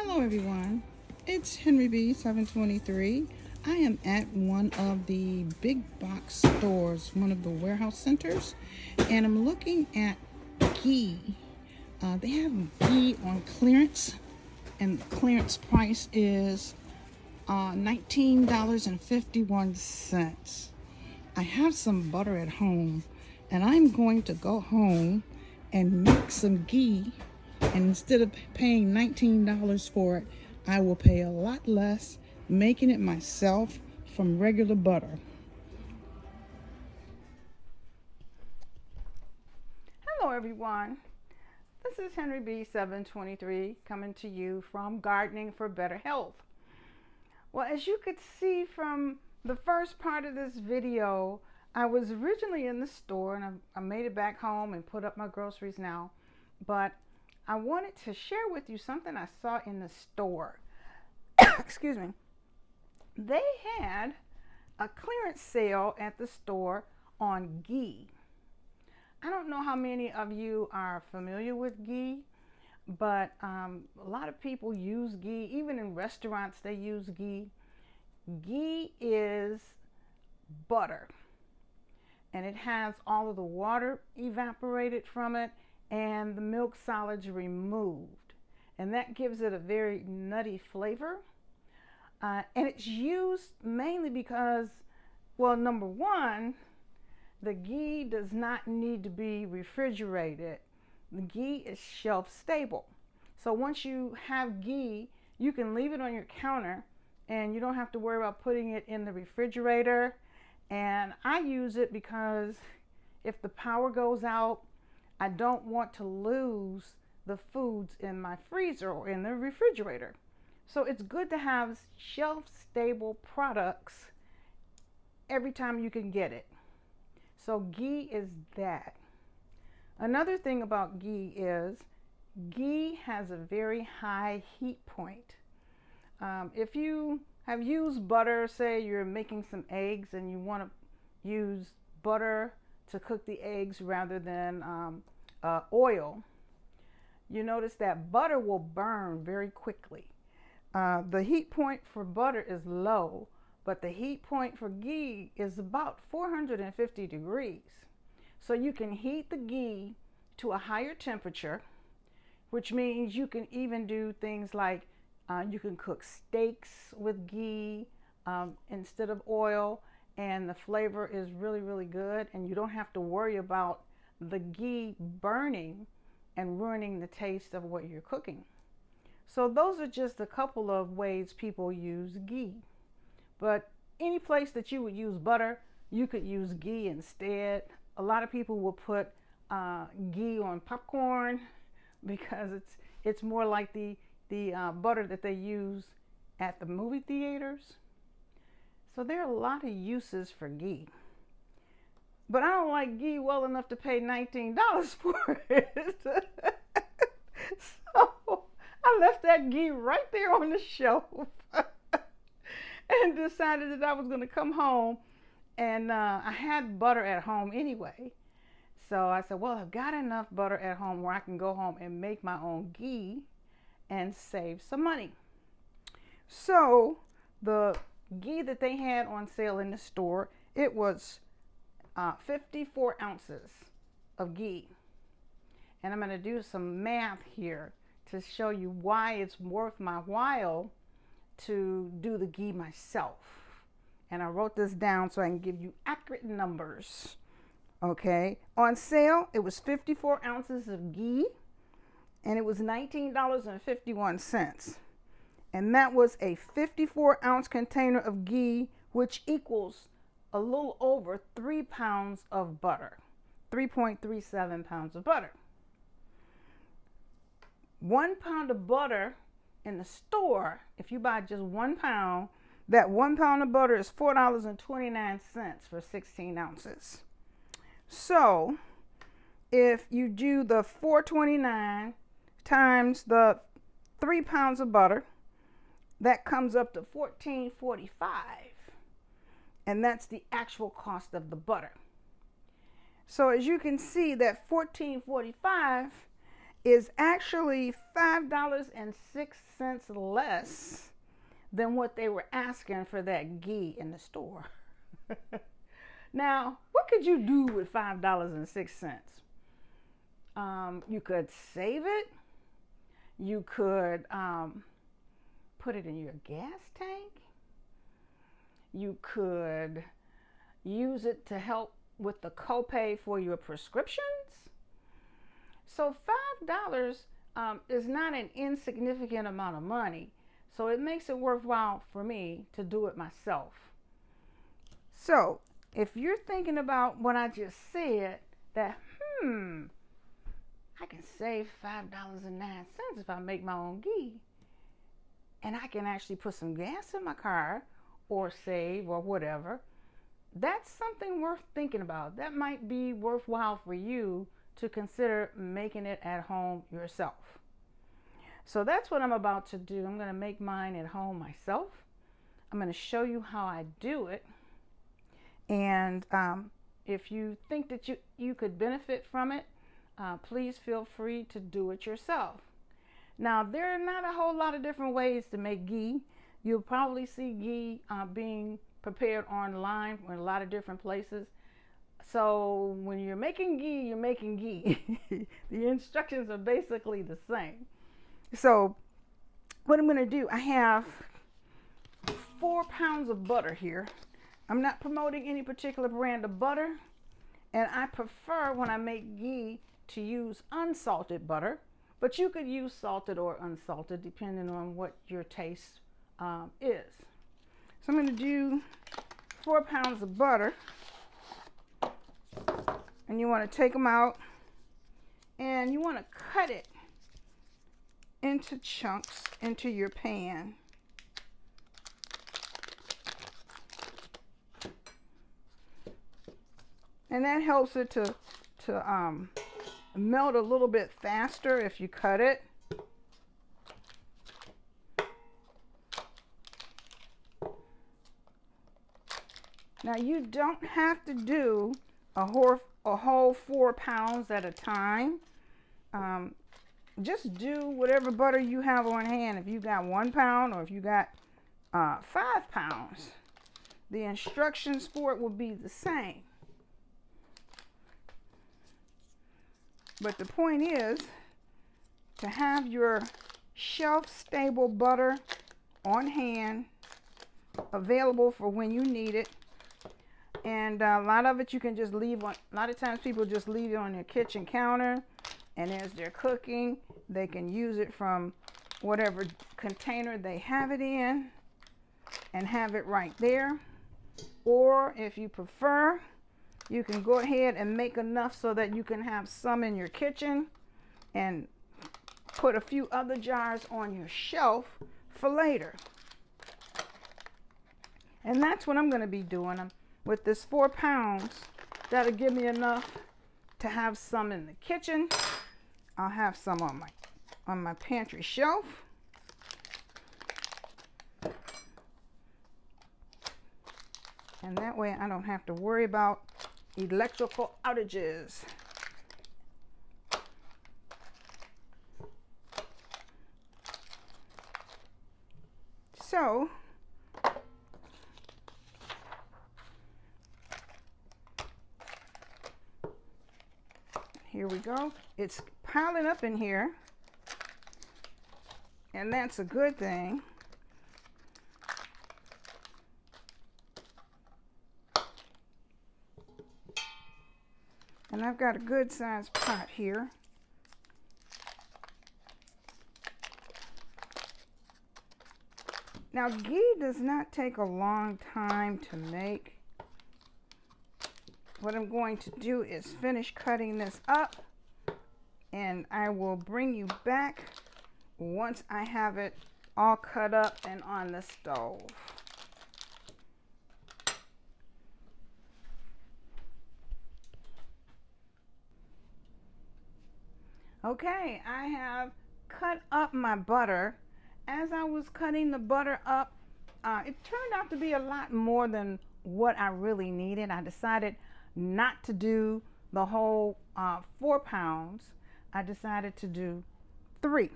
Hello everyone, it's Henry B 723. I am at one of the big box stores, one of the warehouse centers, and I'm looking at ghee. They have ghee on clearance, and the clearance price is $19.51. I have some butter at home, and I'm going to go home and make some ghee. And instead of paying $19 for it, I will pay a lot less making it myself from regular butter. Hello everyone, this is Henry B 723 coming to you from Gardening for Better Health. Well, as you could see from the first part of this video, I was originally in the store and I made it back home and put up my groceries now, but I wanted to share with you something I saw in the store. Excuse me. They had a clearance sale at the store on ghee. I don't know how many of you are familiar with ghee, but a lot of people use ghee. Even in restaurants, they use ghee. Ghee is butter, and it has all of the water evaporated from it and the milk solids removed, and that gives it a very nutty flavor. And it's used mainly because, well, number one, the ghee does not need to be refrigerated. The ghee is shelf stable, so once you have ghee, you can leave it on your counter and you don't have to worry about putting it in the refrigerator. And I use it because if the power goes out, I don't want to lose the foods in my freezer or in the refrigerator. So it's good to have shelf-stable products every time you can get it. So ghee is that. Another thing about ghee is ghee has a very high heat point. If you have used butter, say you're making some eggs and you want to use butter to cook the eggs rather than oil, you notice that butter will burn very quickly. The heat point for butter is low, but the heat point for ghee is about 450 degrees. So you can heat the ghee to a higher temperature, which means you can even do things like you can cook steaks with ghee instead of oil, and the flavor is really good, and you don't have to worry about the ghee burning and ruining the taste of what you're cooking. So those are just a couple of ways people use ghee. But any place that you would use butter, you could use ghee instead. A lot of people will put ghee on popcorn because it's more like the butter that they use at the movie theaters. So there are a lot of uses for ghee. But I don't like ghee well enough to pay $19 for it. So I left that ghee right there on the shelf and decided that I was going to come home. And I had butter at home anyway. So I said, well, I've got enough butter at home where I can go home and make my own ghee and save some money. So the ghee that they had on sale in the store, it was 54 ounces of ghee. And I'm going to do some math here to show you why it's worth my while to do the ghee myself. And I wrote this down so I can give you accurate numbers. Okay, on sale it was 54 ounces of ghee, and it was $19.51. And that was a 54 ounce container of ghee, which equals a little over 3 pounds of butter, 3.37 pounds of butter. 1 pound of butter in the store, if you buy just 1 pound, that 1 pound of butter is $4.29 for 16 ounces. So if you do the $4.29 times the 3 pounds of butter, that comes up to $14.45. And that's the actual cost of the butter. So as you can see, that $14.45 is actually $5.06 less than what they were asking for that ghee in the store. Now, what could you do with $5.06? You could save it. You could put it in your gas tank. You could use it to help with the copay for your prescriptions. So $5 is not an insignificant amount of money. So it makes it worthwhile for me to do it myself. So if you're thinking about what I just said, that I can save $5.09 if I make my own ghee, and I can actually put some gas in my car or save or whatever, that's something worth thinking about. That might be worthwhile for you to consider making it at home yourself. So that's what I'm about to do. I'm going to make mine at home myself. I'm going to show you how I do it. And if you think that you could benefit from it, please feel free to do it yourself. Now, there are not a whole lot of different ways to make ghee. You'll probably see ghee being prepared online in a lot of different places. So when you're making ghee, you're making ghee. The instructions are basically the same. So what I'm going to do, I have 4 pounds of butter here. I'm not promoting any particular brand of butter, and I prefer when I make ghee to use unsalted butter, but you could use salted or unsalted depending on what your taste is. So I'm going to do 4 pounds of butter, and you want to take them out and you want to cut it into chunks into your pan. And that helps it to melt a little bit faster if you cut it. Now you don't have to do a whole 4 pounds at a time. Just do whatever butter you have on hand. If you got 1 pound or if you got 5 pounds, the instructions for it will be the same. But the point is to have your shelf-stable butter on hand, available for when you need it. And a lot of it you can just leave on, a lot of times people just leave it on their kitchen counter, and as they're cooking, they can use it from whatever container they have it in and have it right there. Or if you prefer, you can go ahead and make enough so that you can have some in your kitchen and put a few other jars on your shelf for later. And that's what I'm going to be doing. With this 4 pounds, that'll give me enough to have some in the kitchen. I'll have some on my pantry shelf. And that way I don't have to worry about electrical outages. So here we go. It's piling up in here, and that's a good thing. And I've got a good sized pot here. Now, ghee does not take a long time to make. What I'm going to do is finish cutting this up, and I will bring you back once I have it all cut up and on the stove. Okay, I have cut up my butter. As I was cutting the butter up, it turned out to be a lot more than what I really needed. I decided not to do the whole 4 pounds, I decided to do 3.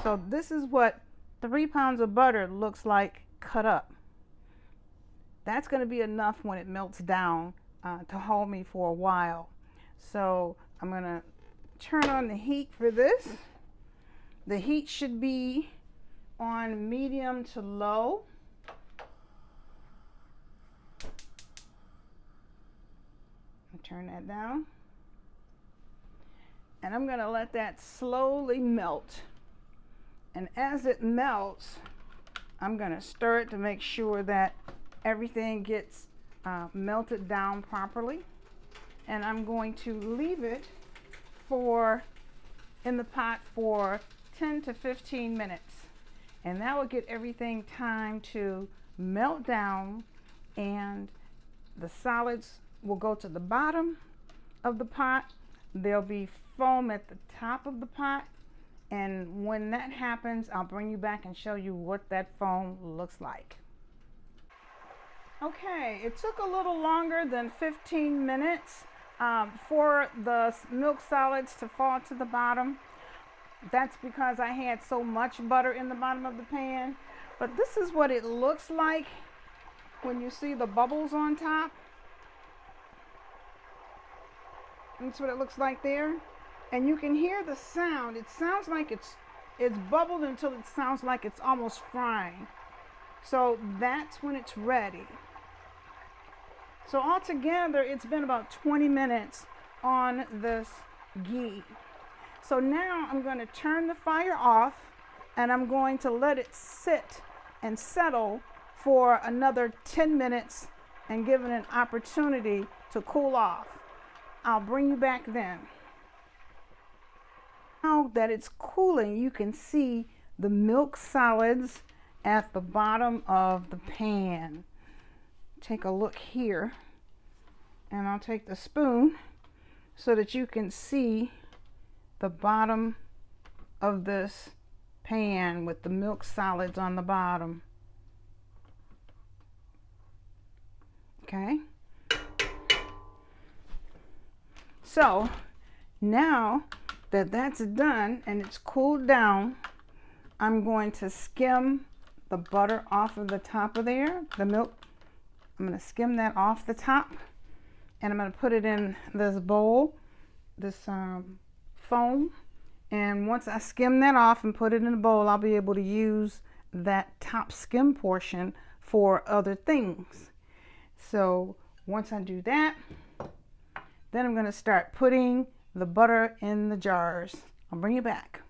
So this is what 3 pounds of butter looks like cut up. That's going to be enough when it melts down to hold me for a while. So I'm going to turn on the heat for this. The heat should be on medium to low. Turn that down. And I'm going to let that slowly melt. And as it melts, I'm going to stir it to make sure that everything gets melted down properly. And I'm going to leave it in the pot for 10 to 15 minutes. And that will get everything time to melt down, and the solids will go to the bottom of the pot. There'll be foam at the top of the pot. And when that happens, I'll bring you back and show you what that foam looks like. Okay, it took a little longer than 15 minutes for the milk solids to fall to the bottom. That's because I had so much butter in the bottom of the pan. But this is what it looks like when you see the bubbles on top. That's what it looks like there. And you can hear the sound. It sounds like it's bubbled until it sounds like it's almost frying. So that's when it's ready. So altogether, it's been about 20 minutes on this ghee. So now I'm going to turn the fire off, and I'm going to let it sit and settle for another 10 minutes and give it an opportunity to cool off. I'll bring you back then. Now that it's cooling, you can see the milk solids at the bottom of the pan. Take a look here, and I'll take the spoon so that you can see the bottom of this pan with the milk solids on the bottom. Okay. So now that that's done and it's cooled down, I'm going to skim the butter off of the top of there, the milk. I'm going to skim that off the top, and I'm going to put it in this bowl, this foam. And once I skim that off and put it in a bowl, I'll be able to use that top skim portion for other things. So once I do that, then I'm going to start putting the butter in the jars. I'll bring you back.